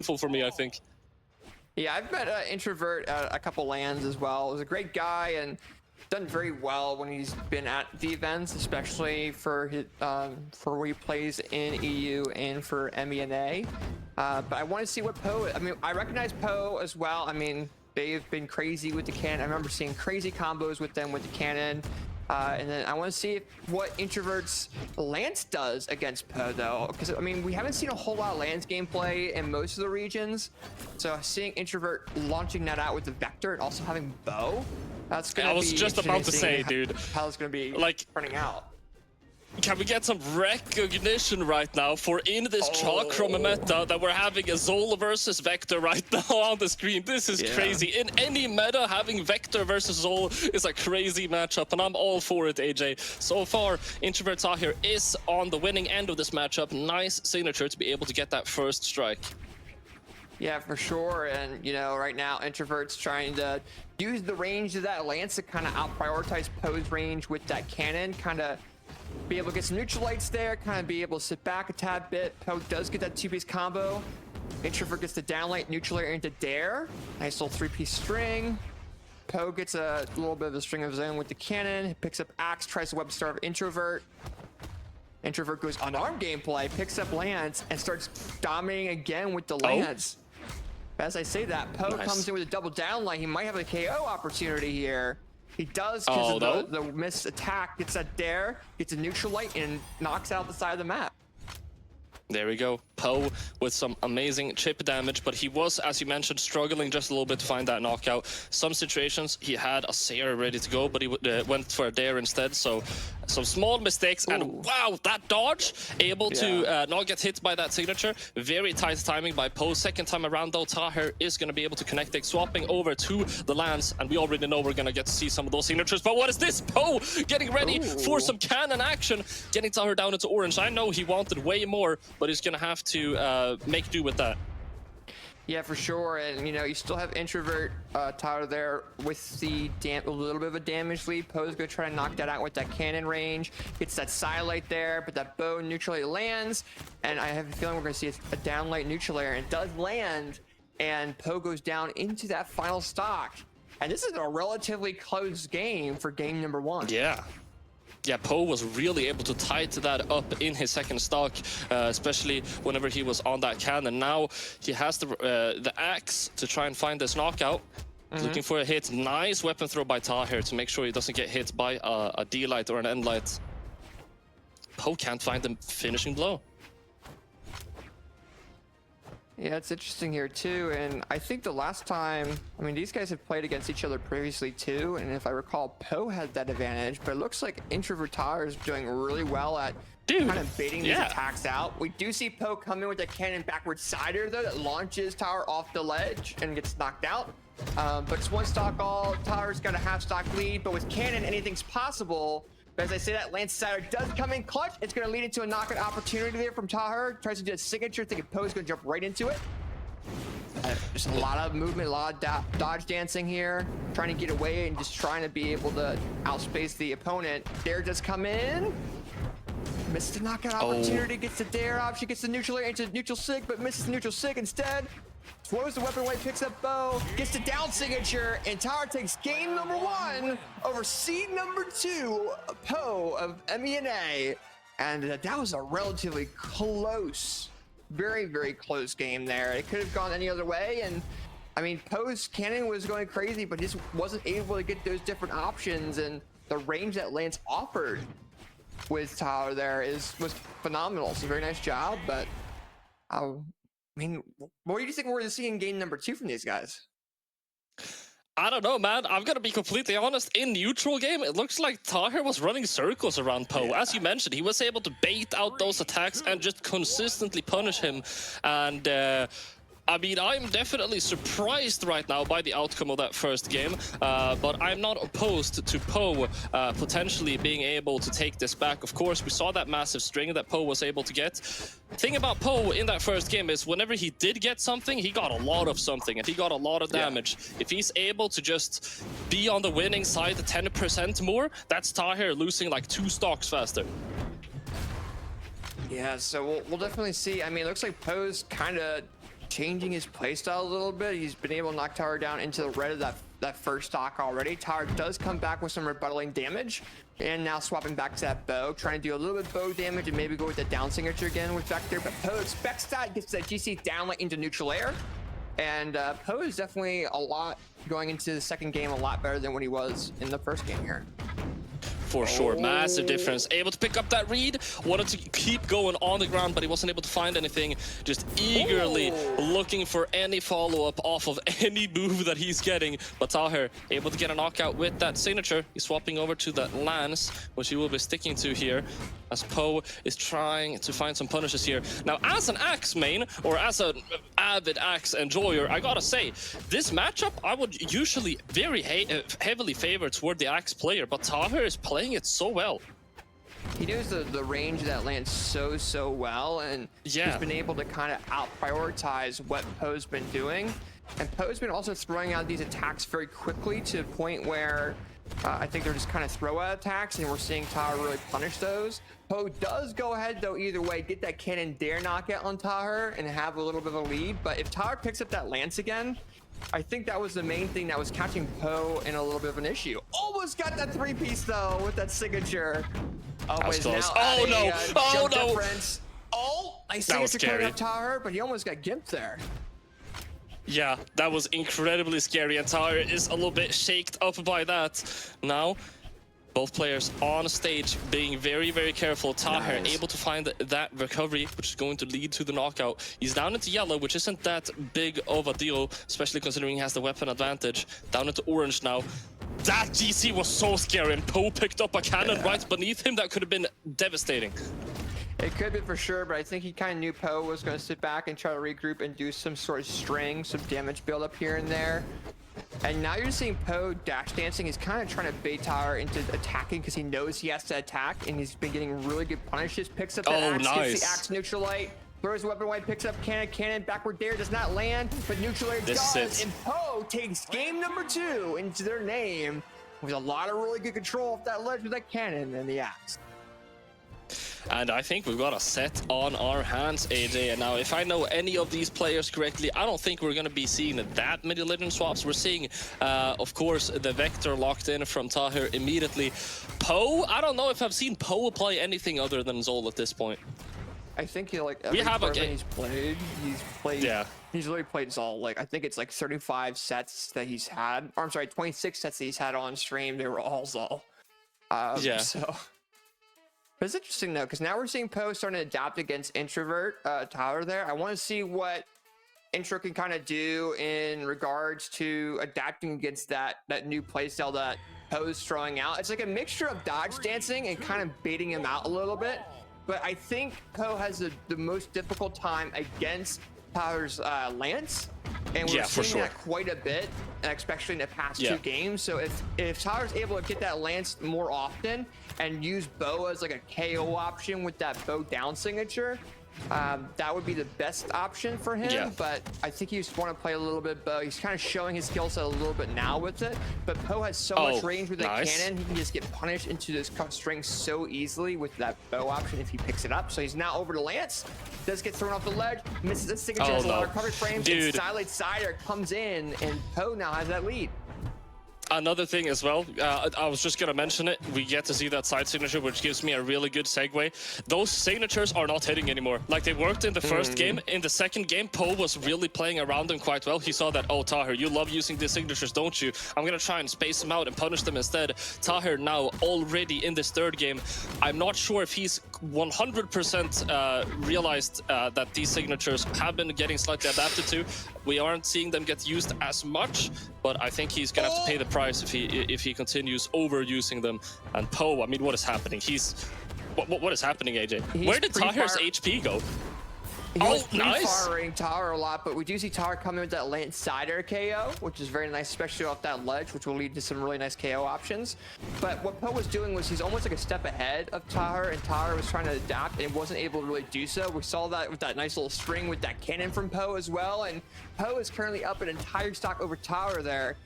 for me, I think. Yeah, I've met Introvert at a couple lands as well. He's a great guy and done very well when he's been at the events, especially for his where he plays in EU and for MENA. But I want to see what Poe. I mean, I recognize Poe as well. I mean, they've been crazy with the cannon. I remember seeing crazy combos with them with the cannon. And then I want to see what Introvert's Lance does against Poe, though, because I mean we haven't seen a whole lot of Lance gameplay in most of the regions. So seeing Introvert launching that out with the Vector and also having Bow, that's gonna be. I was just about to say, dude, how it's gonna be like turning out. Can we get some recognition right now for in this Chalkroma meta that we're having a Zola versus Vector right now on the screen? This is crazy. In any meta, having Vector versus Zola is a crazy matchup, and I'm all for it, AJ. So far, Introvert Taher is on the winning end of this matchup. Nice signature to be able to get that first strike. Yeah, for sure. And, you know, right now, Introvert's trying to use the range of that Lance to kind of out-prioritize Poe's range with that cannon, kind of be able to get some neutral lights there, kind of be able to sit back a tad bit. Poe does get that two-piece combo. Introvert gets the downlight, neutral air into Dare. Nice little three-piece string. Poe gets a little bit of a string of his own with the cannon. He picks up Axe, tries to web star of Introvert. Introvert goes unarmed gameplay, picks up Lance, and starts dominating again with the Lance. As I say that, Poe comes in with a double downlight. He might have a KO opportunity here. He does because of the missed attack. Gets that Dare, gets a neutral light, and knocks out the side of the map. There we go. Poe with some amazing chip damage, but he was, as you mentioned, struggling just a little bit to find that knockout. Some situations he had a Seer ready to go, but he went for a Dare instead. So some small mistakes, and wow, that dodge, able to not get hit by that signature. Very tight timing by Poe. Second time around though, Taher is going to be able to connect it, swapping over to the Lance, and we already know we're going to get to see some of those signatures. But what is this? Poe getting ready for some cannon action, getting Taher down into orange. I know he wanted way more, but he's going to have to make do with that. Yeah, for sure. And, you know, you still have Introvert Taher there with the a little bit of a damage lead. Poe's going to try to knock that out with that cannon range. Gets that Silite there, but that bow neutrally lands. And I have a feeling we're going to see a downlight neutral air. And it does land, and Poe goes down into that final stock. And this is a relatively close game for game number one. Yeah, Poe was really able to tie that up in his second stock, especially whenever he was on that cannon. Now he has the axe to try and find this knockout. Looking for a hit. Nice weapon throw by Taher to make sure he doesn't get hit by a D-light or an N-light. Poe can't find the finishing blow. Yeah, it's interesting here too, and I think the last time, I mean, these guys have played against each other previously too, and if I recall, Poe had that advantage, but it looks like Introvert Taher is doing really well at kind of baiting these attacks out. We do see Poe come in with a cannon backward sider though that launches Taher off the ledge and gets knocked out. But it's one stock all. Taher's got a half stock lead, but with cannon, anything's possible. But as I say that, Lance Sider does come in clutch. It's going to lead into a knockout opportunity there from Taher. Tries to do a signature, thinking Poe's going to jump right into it. Just a lot of movement, a lot of dodge dancing here. Trying to get away and just trying to be able to outspace the opponent. Dare does come in. Missed the knockout opportunity, gets the Dare option, gets the neutral air into neutral sig, but misses neutral sig instead. Throws the weapon away, picks up Bow, gets the down signature, and Taher takes game number one over seed number 2, Poe of MENA. And that was a relatively close, very, very close game there. It could have gone any other way, and I mean, Poe's cannon was going crazy, but just wasn't able to get those different options, and the range that Lance offered with Taher there was phenomenal. So very nice job, but I mean, what do you think we're going to see in game number 2 from these guys? I don't know, man. I'm going to be completely honest. In neutral game, it looks like Taher was running circles around Poe. As you mentioned, he was able to bait out those attacks and just consistently punish him. And I mean, I'm definitely surprised right now by the outcome of that first game, but I'm not opposed to Poe potentially being able to take this back. Of course, we saw that massive string that Poe was able to get. Thing about Poe in that first game is whenever he did get something, he got a lot of something, and he got a lot of damage. If he's able to just be on the winning side 10% more, that's Taher losing like 2 stocks faster. Yeah, so we'll definitely see. I mean, it looks like Poe's kind of changing his playstyle a little bit. He's been able to knock Taher down into the red of that first stock already. Taher does come back with some rebuttaling damage, and now swapping back to that bow, trying to do a little bit of bow damage and maybe go with the down signature again with Vector. But Poe expects that, gets that GC downlight into neutral air, and Poe is definitely going into the second game a lot better than what he was in the first game here. For sure, massive difference. Able to pick up that read, wanted to keep going on the ground, but he wasn't able to find anything. Just eagerly looking for any follow-up off of any move that he's getting. But Taher able to get a knockout with that signature. He's swapping over to that lance, which he will be sticking to here, as Poe is trying to find some punishes here. Now, as an Axe main, or as an avid Axe enjoyer, I gotta say, this matchup I would usually very heavily favor toward the Axe player, but Taher is playing it so well. He knows the range of that lands so well, and he's been able to kind of out-prioritize what Poe's been doing. And Poe's been also throwing out these attacks very quickly to a point where I think they're just kind of throw-out attacks, and we're seeing Taher really punish those. Poe does go ahead, though, either way, get that cannon dare knockout on Taher and have a little bit of a lead. But if Taher picks up that lance again, I think that was the main thing that was catching Poe in a little bit of an issue. Almost got that three-piece, though, with that signature. That was close. Oh, no. Oh, no. Difference. Oh, nice signature coming up Taher, but he almost got gimped there. Yeah, that was incredibly scary, and Taher is a little bit shaked up by that. Now, both players on stage being very, very careful. Taher able to find that recovery, which is going to lead to the knockout. He's down into yellow, which isn't that big of a deal, especially considering he has the weapon advantage. Down into orange now. That GC was so scary, and Poe picked up a cannon right beneath him. That could have been devastating. It could be for sure, but I think he kind of knew Poe was going to sit back and try to regroup and do some sort of string, some damage build up here and there. And now you're seeing Poe dash dancing. He's kind of trying to bait Taher into attacking because he knows he has to attack, and he's been getting really good punishes. Picks up that axe, gets the axe neutralite, throws the weapon away, picks up cannon, backward dare, does not land, but neutralite does, and Poe takes game number 2 into their name with a lot of really good control of that ledge with that cannon and the axe. And I think we've got a set on our hands, AJ. And now, if I know any of these players correctly, I don't think we're going to be seeing that many legend swaps. We're seeing, of course, the Vector locked in from Taher immediately. Poe, I don't know if I've seen Poe play anything other than Zol at this point. I think he, like, every tournament he's played, he's really played Zol. Like, I think it's like 35 sets that he's had. Or, I'm sorry, 26 sets that he's had on stream. They were all Zol. So... But it's interesting, though, because now we're seeing Poe starting to adapt against Introvert, Taher there. I want to see what Intro can kind of do in regards to adapting against that new playstyle that Poe's throwing out. It's like a mixture of dodge dancing and kind of baiting him out a little bit. But I think Poe has the most difficult time against Taher's lance. And we're seeing that quite a bit, especially in the past 2 games. So if Taher's able to get that lance more often and use bow as like a KO option with that bow down signature, that would be the best option for him. But I think he just want to play a little bit bow. He's kind of showing his skill set a little bit now with it. But Poe has so much range with that cannon, he can just get punished into this string so easily with that bow option if he picks it up. So he's now over to lance. Does get thrown off the ledge, misses the signature, has a lot of recovery frames, and Silent Cider comes in, and Poe now has that lead. Another thing as well, I was just going to mention it. We get to see that side signature, which gives me a really good segue. Those signatures are not hitting anymore. Like, they worked in the first game. In the second game, Poe was really playing around them quite well. He saw that, oh, Taher, you love using these signatures, don't you? I'm going to try and space them out and punish them instead. Taher now already in this third game. I'm not sure if he's 100% realized that these signatures have been getting slightly adapted to. We aren't seeing them get used as much, but I think he's going to have to pay the price if he continues overusing them. And Poe, I mean, what is happening? What is happening, AJ? Where did Taher's HP go? He's pre-firing Taher a lot, but we do see Taher coming with that Lance Cider KO, which is very nice, especially off that ledge, which will lead to some really nice KO options. But what Poe was doing was he's almost like a step ahead of Taher, and Taher was trying to adapt and wasn't able to really do so. We saw that with that nice little string with that cannon from Poe as well, and Poe is currently up an entire stock over Taher there.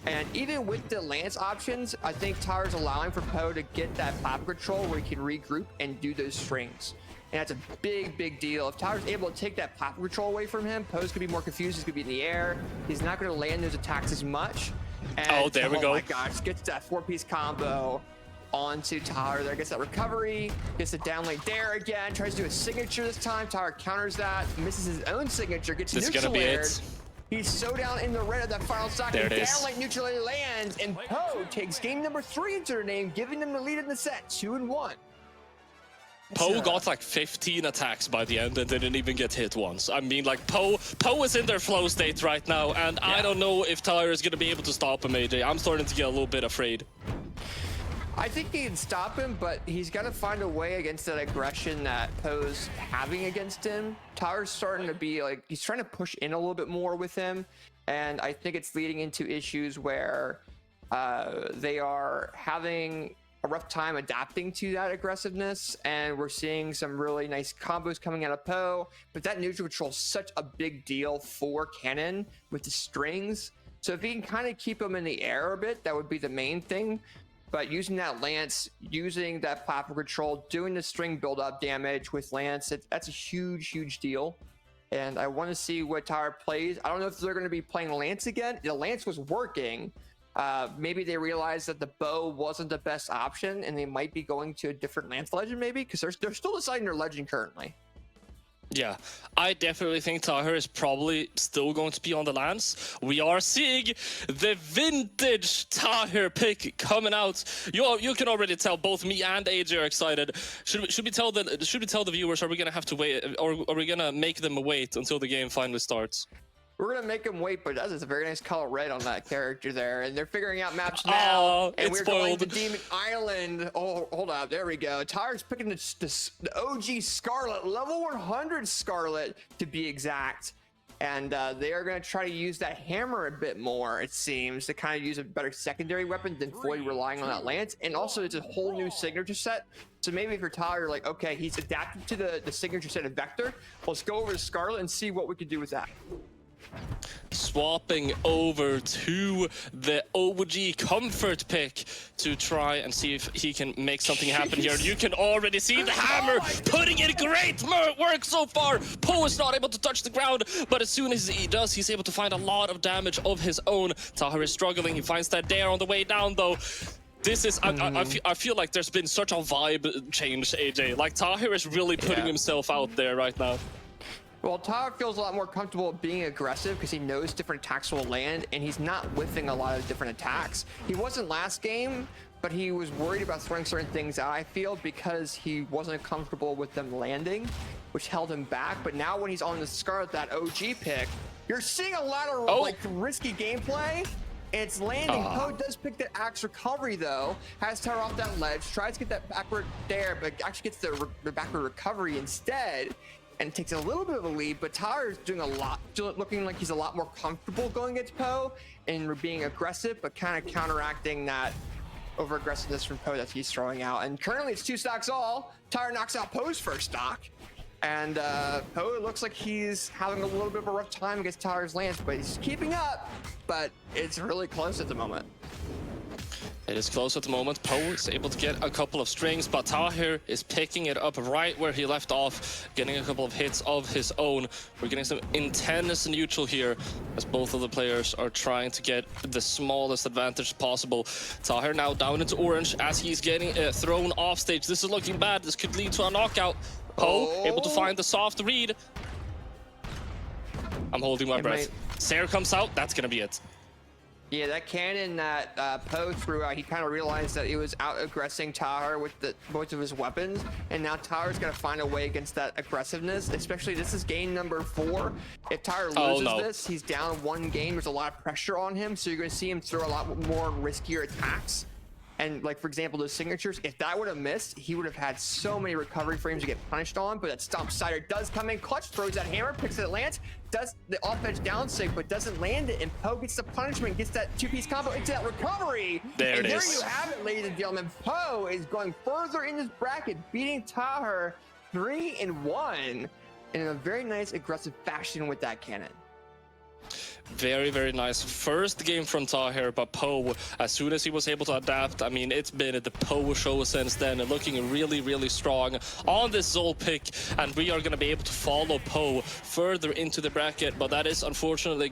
And even with the lance options, I think Taher's allowing for Poe to get that platform control where he can regroup and do those strings. and that's a big deal. If Taher's able to take that platform control away from him, Poe's gonna be more confused. He's gonna be in the air. He's not gonna land those attacks as much. And, there we go. Oh my gosh, gets that 4-piece combo onto Taher there, gets that recovery, gets the down lane there again, tries to do a signature this time. Taher counters that, misses his own signature, gets neutral aired. He's so down in the red of that final stock, and down like neutral air lands, and Poe takes game number 3 into their name, giving them the lead in the set, 2-1. Poe got like 15 attacks by the end and didn't even get hit once. I mean, like, Poe is in their flow state right now, and I don't know if Taher is going to be able to stop him, AJ. I'm starting to get a little bit afraid. I think he can stop him, but he's got to find a way against that aggression that Poe's having against him. Taher's starting to be like, he's trying to push in a little bit more with him, and I think it's leading into issues where they are having a rough time adapting to that aggressiveness, and we're seeing some really nice combos coming out of Poe, but that neutral control is such a big deal for Cannon with the strings. So if he can kind of keep him in the air a bit, that would be the main thing. But using that Lance, using that platform control, doing the string build-up damage with Lance, that's a huge deal. And I want to see what Taher plays. I don't know if they're going to be playing Lance again. The Lance was working. Maybe they realized that the bow wasn't the best option, and they might be going to a different Lance legend, maybe, because they're still deciding their legend currently. Yeah, I definitely think Taher is probably still going to be on the Lance. We are seeing the vintage Taher pick coming out. You can already tell both me and AJ are excited. Should we tell the viewers? Are we gonna have to wait, or are we gonna make them wait until the game finally starts? We're gonna make them wait, but that is a very nice color red on that character there, and they're figuring out maps now. And we're going to Demon Island. Oh, hold up, there we go. Taher's picking the OG Scarlet, level 100 Scarlet to be exact, and they are gonna try to use that hammer a bit more. It seems to kind of use a better secondary weapon than fully relying on that Lance, and also it's a whole new signature set. So maybe for Taher, like, okay, he's adapted to the signature set of Vector. Let's go over to Scarlet and see what we can do with that. Swapping over to the OG comfort pick to try and see if he can make something happen here. You can already see the hammer putting in great work so far. Poe is not able to touch the ground, but as soon as he does, he's able to find a lot of damage of his own. Taher is struggling. He finds that dare on the way down, though. This is, I feel like there's been such a vibe change, AJ. Like, Taher is really putting himself out there right now. Well, Taher feels a lot more comfortable being aggressive because he knows different attacks will land, and he's not whiffing a lot of different attacks. He wasn't last game, but he was worried about throwing certain things out, I feel, because he wasn't comfortable with them landing, which held him back. But now when he's on the Scarlet, that OG pick, you're seeing a lot of like risky gameplay. It's landing. Poe does pick the axe recovery, though. Has Taher off that ledge, tries to get that backward dare, but actually gets the backward recovery instead, and takes a little bit of a lead. But Taher is doing a lot, looking like he's a lot more comfortable going against Poe and being aggressive, but kind of counteracting that over aggressiveness from Poe that he's throwing out. And currently it's 2 stocks all. Taher knocks out Poe's first stock, and Poe looks like he's having a little bit of a rough time against Taher's Lance, but he's keeping up. But it's really close at the moment. It is close at the moment. Poe is able to get a couple of strings, but Taher is picking it up right where he left off, getting a couple of hits of his own. We're getting some intense neutral here as both of the players are trying to get the smallest advantage possible. Taher now down into orange as he's getting thrown off stage. This is looking bad. This could lead to a knockout. Poe able to find the soft read. I'm holding my breath. Sair comes out. That's going to be it. Yeah, that cannon that Poe threw out, he kind of realized that he was out-aggressing Taher with both of his weapons, and now Taher's got to find a way against that aggressiveness, especially this is game number 4. If Taher loses this, he's down 1 game. There's a lot of pressure on him, so you're going to see him throw a lot more riskier attacks. And like, for example, those signatures, if that would have missed, he would have had so many recovery frames to get punished on. But that Stomp Cider does come in clutch, throws that hammer, picks it at Lance, does the off-edge down sig, but doesn't land it. And Poe gets the punishment, gets that 2-piece combo into that recovery. There it is. There you have it, ladies and gentlemen. Poe is going further in this bracket, beating Taher 3-1 in a very nice aggressive fashion with that cannon. Very, very nice first game from Taher, but Poe, as soon as he was able to adapt, I mean, it's been the Poe show since then, looking really, really strong on this Zol pick, and we are going to be able to follow Poe further into the bracket, but that is unfortunately